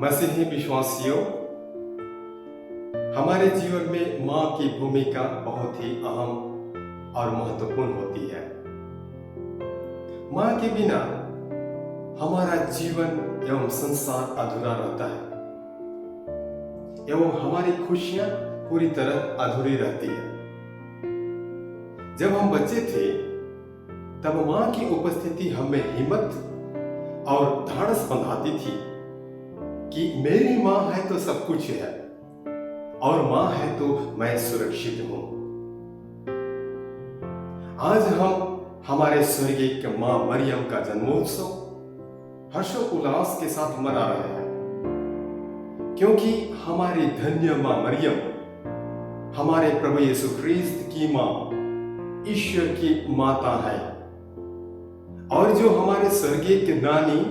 मसीही विश्वासियों, हमारे जीवन में माँ की भूमिका बहुत ही अहम और महत्वपूर्ण होती है। माँ के बिना हमारा जीवन एवं संसार अधूरा रहता है एवं हमारी खुशियां पूरी तरह अधूरी रहती है। जब हम बच्चे थे तब माँ की उपस्थिति हमें हिम्मत और धाड़स बंधाती थी कि मेरी माँ है तो सब कुछ है और माँ है तो मैं सुरक्षित हूं। आज हम हमारे स्वर्गीय माँ मरियम का जन्मोत्सव हर्षोल्लास के साथ मना रहे हैं, क्योंकि हमारी धन्य माँ मरियम हमारे प्रभु यीशु ख्रीस्त की माँ, ईश्वर की माता है और जो हमारे स्वर्गीय की नानी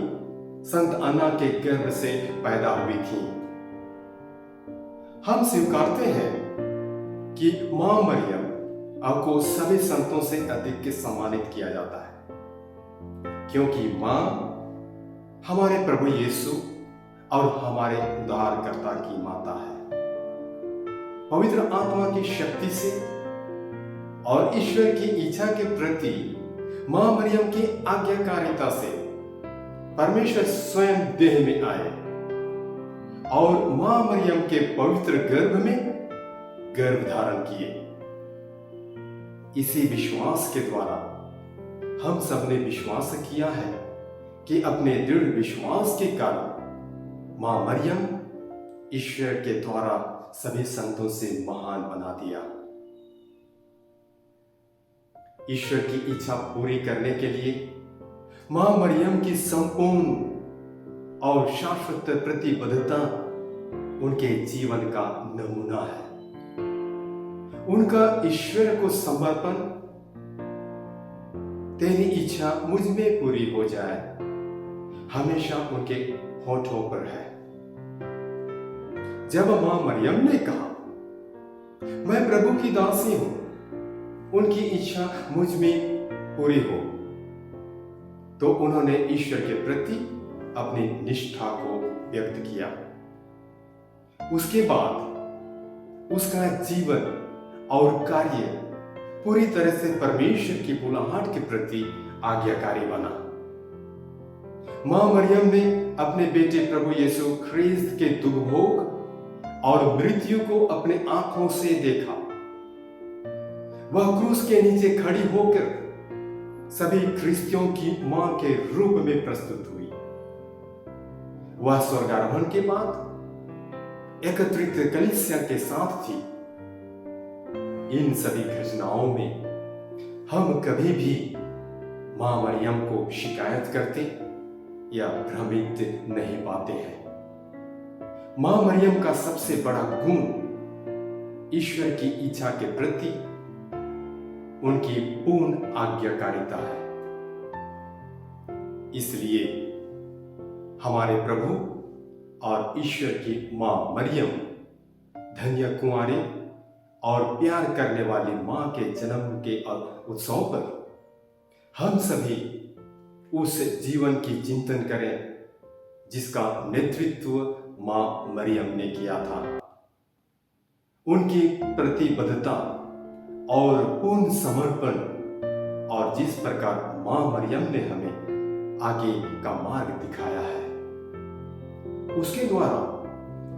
संत अन्ना के गर्भ से पैदा हुई थी। हम स्वीकारते हैं कि मां मरियम को सभी संतों से अधिक सम्मानित किया जाता है, क्योंकि मां हमारे प्रभु यीशु और हमारे उद्धारकर्ता की माता है। पवित्र आत्मा की शक्ति से और ईश्वर की इच्छा के प्रति मां मरियम की आज्ञाकारिता से परमेश्वर स्वयं देह में आए और मां मरियम के पवित्र गर्भ में गर्भ धारण किए। इसी विश्वास के द्वारा हम सबने विश्वास किया है कि अपने दृढ़ विश्वास के कारण मां मरियम ईश्वर के द्वारा सभी संतों से महान बना दिया। ईश्वर की इच्छा पूरी करने के लिए मां मरियम की संपूर्ण और शाश्वत प्रतिबद्धता उनके जीवन का नमूना है। उनका ईश्वर को समर्पण, तेरी इच्छा मुझ में पूरी हो जाए, हमेशा उनके होठों पर है। जब मां मरियम ने कहा, मैं प्रभु की दासी हूं, उनकी इच्छा मुझ में पूरी हो, तो उन्होंने ईश्वर के प्रति अपनी निष्ठा को व्यक्त किया। उसके बाद उसका जीवन और कार्य पूरी तरह से परमेश्वर की बुलाहट के प्रति आज्ञाकारी बना। मां मरियम ने अपने बेटे प्रभु यीशु ख्रीस्त के दुख भोग और मृत्यु को अपने आंखों से देखा। वह क्रूस के नीचे खड़ी होकर सभी ख्रिस्तियों की मां के रूप में प्रस्तुत हुई। वह स्वर्गारोहण के बाद एकत्रित कलीसिया के साथ थी। इन सभी घटनाओं में हम कभी भी मां मरियम को शिकायत करते या भ्रमित नहीं पाते हैं। मां मरियम का सबसे बड़ा गुण ईश्वर की इच्छा के प्रति उनकी पूर्ण आज्ञाकारिता है। इसलिए हमारे प्रभु और ईश्वर की मां मरियम धन्य कुंवारी और प्यार करने वाली मां के जन्म के उत्सव पर हम सभी उस जीवन की चिंतन करें जिसका नेतृत्व मां मरियम ने किया था। उनकी प्रतिबद्धता और पूर्ण समर्पण और जिस प्रकार मां मरियम ने हमें आगे का मार्ग दिखाया है, उसके द्वारा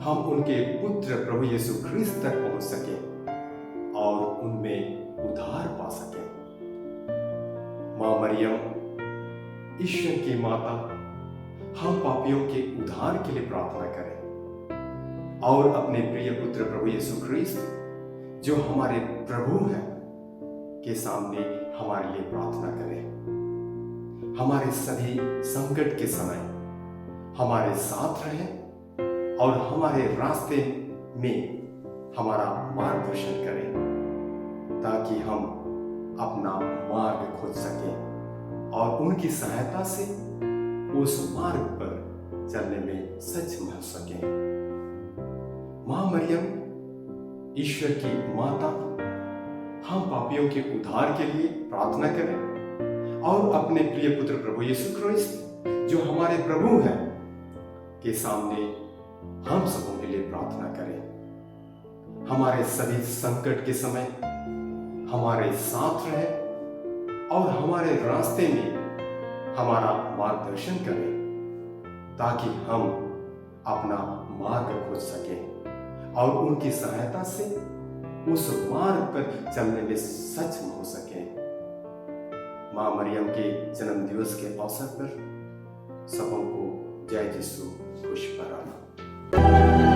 हम उनके पुत्र प्रभु यीशु ख्रीस्त तक पहुंच सके और उनमें उद्धार पा सके। मां मरियम ईश्वर की माता, हम पापियों के उद्धार के लिए प्रार्थना करें और अपने प्रिय पुत्र प्रभु यीशु ख्रीस्त जो हमारे प्रभु हैं के सामने हमारे लिए प्रार्थना करें। हमारे सभी संकट के समय हमारे साथ रहें और हमारे रास्ते में हमारा मार्गदर्शन करें, ताकि हम अपना मार्ग खोज सकें और उनकी सहायता से उस मार्ग पर चलने में सक्षम हो सकें। मां मरियम ईश्वर की माता, हम पापियों के उद्धार के लिए प्रार्थना करें और अपने प्रिय पुत्र प्रभु यीशु ख्रीस्त जो हमारे प्रभु हैं के सामने हम सबों के लिए प्रार्थना करें। हमारे सभी संकट के समय हमारे साथ रहे और हमारे रास्ते में हमारा मार्गदर्शन करें, ताकि हम अपना मार्ग खोज सकें और उनकी सहायता से उस मार्ग पर चलने में सक्षम हो सकें। मां मरियम के जन्म दिवस के अवसर पर सबों को जय यीशु खुश बराना।